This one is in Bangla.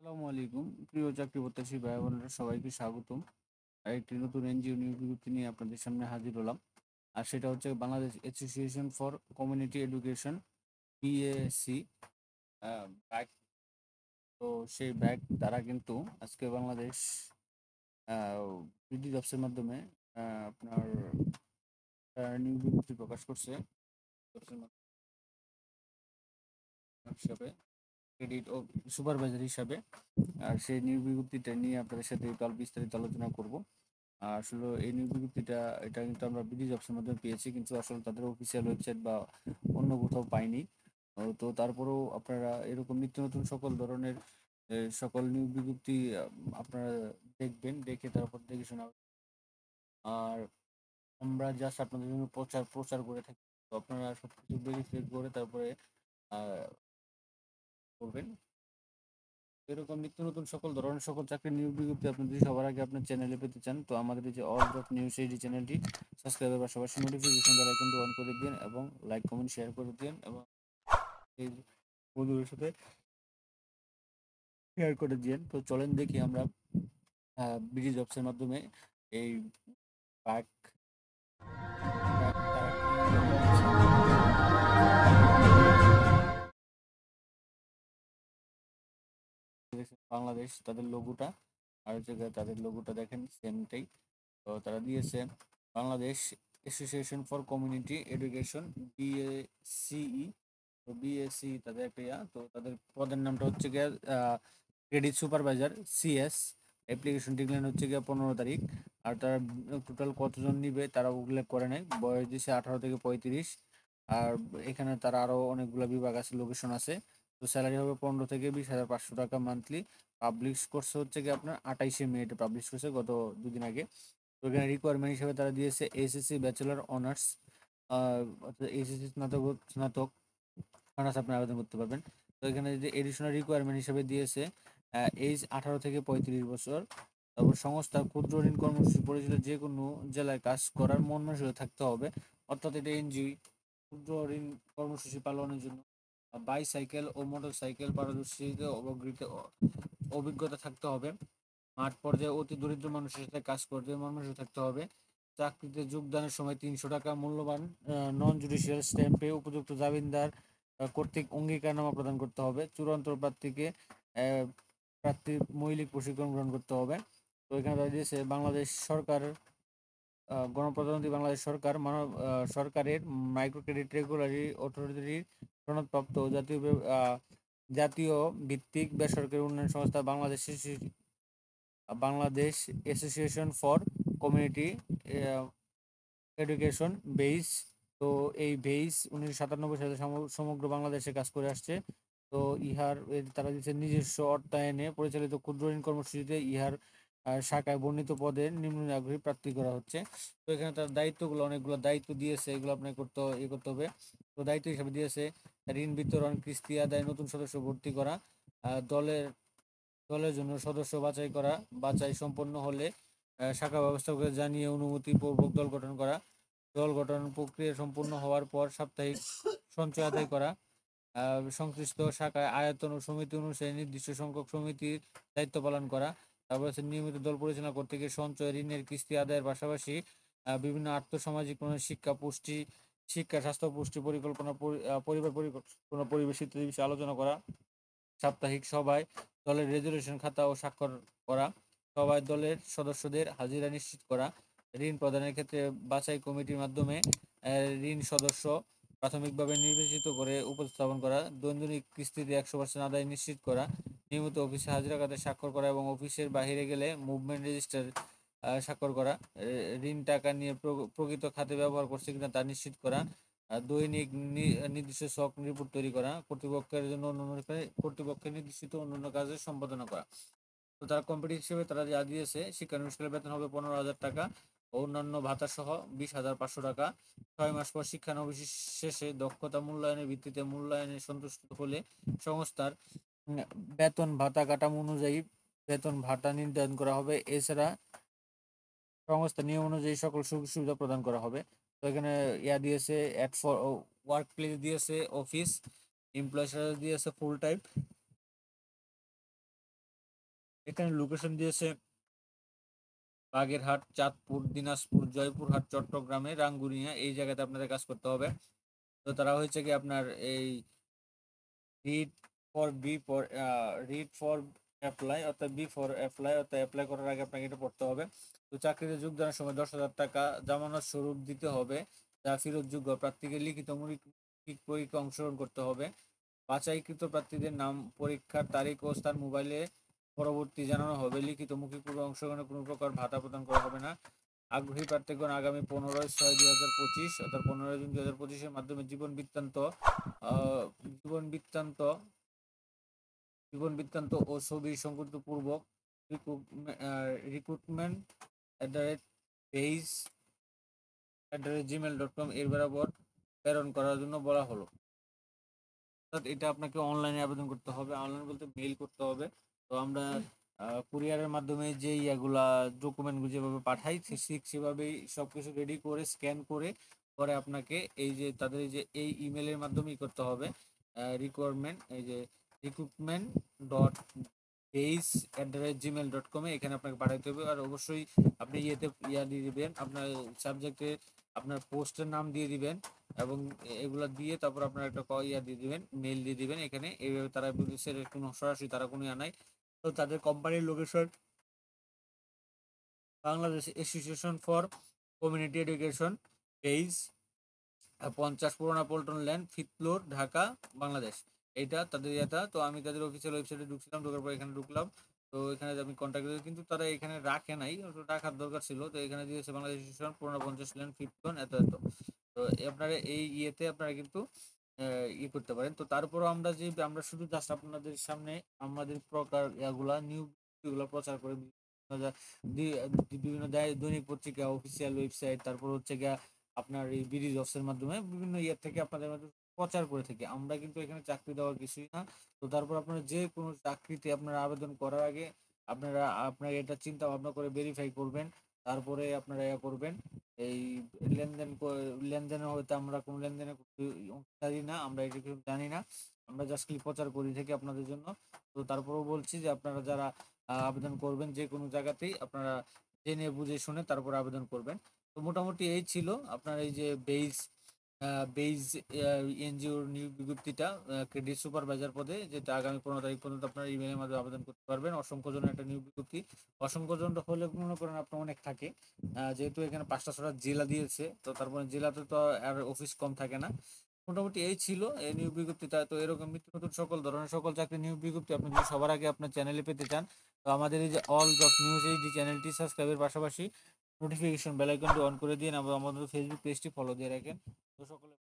আসসালামু আলাইকুম। প্রিয় চাকরি প্রত্যাশী ভাই বোনেরা সবাইকে স্বাগতম। একটি নতুন এনজিও নিয়োগ বিজ্ঞপ্তি নিয়ে আপনাদের সামনে হাজির হলাম। আর সেটা হচ্ছে Bangladesh association for community education BSc back. তো সেই ব্যাক তারা কিন্তু আজকে বাংলাদেশ বিডি জবসের মাধ্যমে আপনার নিয়োগ বিজ্ঞপ্তি প্রকাশ করছে জবসের মাধ্যমে হিসাবে ক্রেডিট ও সুপারভাইজার হিসাবে। আর সেই নিয়োগ বিজ্ঞপ্তিটা নিয়ে আপনাদের সাথে একটু বিস্তারিত আলোচনা করব। আসলে এই নিয়োগ বিজ্ঞপ্তিটা এটা কিন্তু আমরা বিডি জবসের মাধ্যমে পেয়েছি, কিন্তু আসলে তাদের অফিসিয়াল ওয়েবসাইট বা অন্য কোথাও পাইনি। তো তারপরেও আপনারা এরকম নিত্য নতুন সকল ধরনের সকল নিয়োগ বিজ্ঞপ্তি আপনারা দেখবেন, দেখে তারপর দেখে শোনা। আর আমরা জাস্ট আপনাদের জন্য প্রচার প্রচার করে থাকি। তো আপনারা সবকিছু ভেরিফাই করে তারপরে করবেন। এরকম নিত্য নতুন সকল ধরনের সকল চাকরির নিয়োগ বিজ্ঞপ্তি আপনি যদি সবার আগে আপনার চ্যানেলে পেতে চান, তো আমাদের এই যে অল জব নিউজ এই চ্যানেলটি সাবস্ক্রাইবের পাশাপাশি নোটিফিকেশন বেল আইকনটি অন করে দিন এবং লাইক কমেন্ট শেয়ার করে দিন এবং এই বন্ধুদের সাথে শেয়ার করে দিন। তো চলেন দেখি আমরা বিডি জবসের মাধ্যমে এই ব্যাক তারা কি নিয়োগ দিচ্ছে। বাংলাদেশ তাদের লোগোটা, আর হচ্ছে গিয়ে তাদের লোগোটা দেখেন সেমটাই। তো তারা দিয়েছে Bangladesh association for community education BACE. তো বিএসসি তাদের একটা তো তাদের পদের নামটা হচ্ছে গিয়ে credit supervisor CS. Application decline হচ্ছে গিয়ে 15 তারিখ। আর তারা টোটাল কতজন নিবে তারা উল্লেখ করে নাই, বয়স দিছে 18 থেকে 35। আর এখানে তারা আরো অনেকগুলো বিভাগ আছে, লোকেশন আছে। তো স্যালারি হবে 15 থেকে 20,500 টাকা মান্থলি। পাবলিশ করছে হচ্ছে কি আপনার 28 মে পাবলিশ করছে, গত 2 দিন আগে। তো এখানে রিকোয়ারমেন্ট হিসেবে তারা দিয়েছে এসএসসি ব্যাচেলর অনার্স, এসএসসি স্নাতক স্নাতক অনার্স আপনি আবেদন করতে পারবেন। তো এখানে যে এডিশনাল রিকোয়ারমেন্ট হিসেবে দিয়েছে এইজ 18 থেকে 35 বছর। তারপর সংস্থা ক্ষুদ্র ঋণ কর্মসূচি পরিচালিত যে কোনো জেলায় কাজ করার মন মানসিকতা থাকতে হবে। অর্থাৎ এটা এনজিও ক্ষুদ্র ঋণ কর্মসূচি পালনের জন্য বাইসাইকেল ও মোটর সাইকেল পারদর্শীতে অভিজ্ঞতা থাকতে হবে। মাঠ পর্যায়ে অতি দরিদ্র মানুষের সাথে কাজ করতে মানুষের থাকতে হবে। চাকরিতে যোগদানের সময় 300 টাকা মূল্যবান নন জুডিশিয়াল স্ট্যাম্পে উপযুক্ত জামিনদার কর্তৃক অঙ্গীকারনামা প্রদান করতে হবে। চূড়ান্ত প্রার্থীকে প্রার্থীর মৌলিক প্রশিক্ষণ গ্রহণ করতে হবে। তো এখানে দেখা দিয়েছে বাংলাদেশ সরকার গণপ্রজাতন্ত্রী বাংলাদেশ সরকার সরকারের মাইক্রো ক্রেডিট রেগুলারি অথরিটির সনদপ্রাপ্ত জাতীয় ভিত্তিক বেসরকারি উন্নয়ন সংস্থা Bangladesh association for community education base. তো এই বেইস 1997 সালে সমগ্র বাংলাদেশে কাজ করে আসছে। তো তারা দিচ্ছে নিজস্ব অর্থায়নে পরিচালিত ক্ষুদ্র ঋণ কর্মসূচিতে ইহার শাখায় বর্ণিত পদে নিম্ন আগ্রহী প্রার্থী করা হচ্ছে। তো এখানে তার দায়িত্বগুলো অনেকগুলো দায়িত্ব দিয়েছে, এগুলো আপনাকে করতে হবে। তো দায়িত্ব হিসেবে দিয়েছে ঋণ বিতরণ, কিস্তি আদায়, নতুন সদস্য ভর্তি করা, দলের দলের জন্য সদস্য বাছাই করা, বাছাই সম্পন্ন হলে শাখা ব্যবস্থাপককে জানিয়ে অনুমতিপূর্বক দল গঠন করা, দল গঠন প্রক্রিয়া সম্পূর্ণ হওয়ার পর সাপ্তাহিক সঞ্চয় আদায় করা, সংশ্লিষ্ট শাখায় আয়তন ও সমিতি অনুসারে নির্দিষ্ট সংখ্যক সমিতির দায়িত্ব পালন করা। তারপর হচ্ছে নিয়মিত দল পরিচালনা করতে গিয়ে সঞ্চয়, ঋণের কিস্তি আদায়ের পাশাপাশি বিভিন্ন আর্থসামাজিক শিক্ষা, পুষ্টি, শিক্ষা, স্বাস্থ্য, পুষ্টি পরিকল্পনা, পরিবার পরিকল্পনা, পরিবেশ ইত্যাদি বিষয়ে আলোচনা করা। সাপ্তাহিক সভায় দলের রেজুলেশন খাতা ও স্বাক্ষর করা। সভায় দলের সদস্যদের হাজিরা নিশ্চিত করা। ঋণ প্রদানের ক্ষেত্রে বাছাই কমিটির মাধ্যমে ঋণ সদস্য প্রাথমিকভাবে নির্বাচিত করে উপস্থাপন করা। দৈনিক কিস্তিতে 100% আদায় নিশ্চিত করা। নিয়মিত অফিসে হাজিরা খাতে স্বাক্ষর করা এবং অফিসের বাহিরে গেলে মুভমেন্ট রেজিস্টার স্বাক্ষর করা। ঋণ টাকা নিয়ে প্রকৃত খাতে ব্যবহার করছে কিনা তা নিশ্চিত করা। দৈনিক নির্দিষ্ট স্টক রিপোর্ট তৈরি করা। কর্তৃপক্ষের জন্য কর্তৃপক্ষের নির্দিষ্ট অন্যান্য কাজের সম্পাদনা করা। তো তারা কম্পিটিটিভ হিসেবে তারা যা দিয়েছে, শিক্ষানবিশের বেতন হবে 15,000 টাকা ও অন্যান্য ভাতা সহ 20,500 টাকা। 6 মাস পর শিক্ষানবিশ শেষে দক্ষতা মূল্যায়নের ভিত্তিতে মূল্যায়নে সন্তুষ্ট হলে সংস্থার উম, বেতন ভাতা কাঠামো অনুযায়ী বেতন ভাতা নির্ধারণ করা হবে। এছাড়া সংস্থা নিয়ম অনুযায়ী সকল সুযোগ সুবিধা প্রদান করা হবে। তো এখানে দিয়েছে অ্যাট ফর ওয়ার্ক প্লেস দিয়েছে অফিস, এমপ্লয় দিয়েছে ফুল টাইম, এখানে লোকেশন দিয়েছে বাগেরহাট, চাঁদপুর, দিনাজপুর, জয়পুরহাট, চট্টগ্রামে, রাঙ্গুনিয়া, এই জায়গাতে আপনাদের কাজ করতে হবে। তো তারা হচ্ছে কি আপনার এই read for B for read for apply অর্থাৎ বি ফর অ্যাপ্লাই অর্থাৎ অ্যাপ্লাই করার আগে আপনাকে এটা পড়তে হবে। তো চাকরিতে যোগদানের সময় 10,000 টাকা জামানত স্বরূপ দিতে হবে, যা ফেরতযোগ্য। প্রার্থীকে লিখিত মৌখিক পরীক্ষা অংশগ্রহণ করতে হবে। বাছাইকৃত প্রার্থীদের নাম, পরীক্ষার তারিখ ও স্থান মোবাইলে পরবর্তী জানানো হবে। লিখিত মৌখিক পূর্ব অংশগ্রহণে কোনো প্রকার ভাতা প্রদান করা হবে না। আগ্রহী প্রার্থীগণ আগামী 15/6/2025 অর্থাৎ 15 জুন 2025 মাধ্যমে আহ, জীবন বৃত্তান্ত জীবন বৃত্তান্ত ও ছবি সংযুক্ত পূর্বক রিক্রুটমেন্ট পেজ gmail.com এর বরাবর প্রেরণ করার জন্য বলা হলো। অর্থাৎ এটা আপনাকে অনলাইনে আবেদন করতে হবে, অনলাইন বলতে মেইল করতে হবে। তো আমরা কুরিয়ারের মাধ্যমে যে ইয়াগুলা ডকুমেন্টগুলো যেভাবে পাঠাই ঠিক সেভাবেই সবকিছু রেডি করে স্ক্যান করে পরে আপনাকে এই যে তাদের এই ইমেলের মাধ্যমেই করতে হবে। রিকোয়ারমেন্ট এই যে রিক্রুটমেন্ট ডট gmail.com-এ এখানে আপনাকে পাঠাতে হবে। আর অবশ্যই আপনি ইয়া দিয়ে দিবেন, আপনার সাবজেক্টে আপনার পোস্টের নাম দিয়ে দিবেন এবং এগুলা দিয়ে তারপর আপনার একটা ইয়া দিয়ে দিবেন, মেল দিয়ে দিবেন। এখানে এইভাবে তারা বিদেশের কোনো সরাসরি তারা কোনো ইয়া নাই। তো তাদের কোম্পানির location Bangladesh association for community education, page 50 পুরানা Paltan land, 5th floor, Dhaka, Bangladesh. এইটা তাদের ইয়েটা। তো আমি তাদের অফিসিয়াল ওয়েবসাইটে ঢুকছিলাম, ঢোকার পর এখানে ঢুকলাম। তো এখানে আমি কন্ট্যাক্ট করি, কিন্তু তারা এখানে রাখে নাই, রাখার দরকার ছিল। তো এখানে দিয়েছে বাংলাদেশ অ্যাসোসিয়েশন পুরানা 50 ল্যান্ড, 5th ফ্লোর, এত এত। তো আপনারা এই ইয়েতে আপনারা কিন্তু করতে পারেন। তো তারপরও আমরা শুধু জাস্ট আপনাদের সামনে আমাদের প্রকার ইয়াগুলা নিউজগুলো প্রচার করে বিভিন্ন দৈনিক পত্রিকা, অফিসিয়াল ওয়েবসাইট, তারপর হচ্ছে গিয়া আপনার এই বিডি জবসের মাধ্যমে বিভিন্ন ইয়ে থেকে আপনাদের মাধ্যমে প্রচার করে থাকি। আমরা কিন্তু এখানে চাকরি দেওয়ার কিছুই না। তো তারপর আপনারা যে কোনো চাকরিতে আপনারা আবেদন করার আগে আপনারা এটা চিন্তা ভাবনা করে ভেরিফাই করবেন। তারপরে আপনারা ইয়া করবেন। এই লেনদেনের হয়তো আমরা কোনো লেনদেনের অংশীদারি না, আমরা এটা কিছু জানি না। আমরা জাস্ট খালি প্রচার করি থাকি আপনাদের জন্য। তো তারপরেও বলছি যে আপনারা যারা আবেদন করবেন যে কোনো জায়গাতেই আপনারা জেনে বুঝে শুনে তারপর আবেদন করবেন। তো মোটামুটি এই ছিল আপনার এই যে বেইজ এনজিওর নিয়োগ বিজ্ঞপ্তিটা, ক্রেডিট সুপারভাইজার পদে, যেটা আগামী 15 তারিখ পর্যন্ত আপনার ইমেলের মাধ্যমে আবেদন করতে পারবেন। অসংখ্য জনের একটা নিয়োগ বিজ্ঞপ্তি, অসংখ্য জন হলে মনে করেন আপনার অনেক থাকে। যেহেতু এখানে 5টা 6টা জেলা দিয়েছে, তো তারপরে জেলাতে তো আর অফিস কম থাকে না। মোটামুটি এই ছিল এই নিয়োগ বিজ্ঞপ্তিটা। তো এরকম নিত্য নতুন সকল ধরনের সকল চাকরি নিয়োগ বিজ্ঞপ্তি আপনি যদি সবার আগে আপনার চ্যানেলে পেতে চান, তো আমাদের এই যে অল জব নিউজ এই যে চ্যানেলটি সাবস্ক্রাইবের পাশাপাশি নোটিফিকেশন বেল আইকনটি অন করে দিন এবং আমাদের ফেসবুক পেজটি ফলো দিয়ে রাখেন। তো সকলে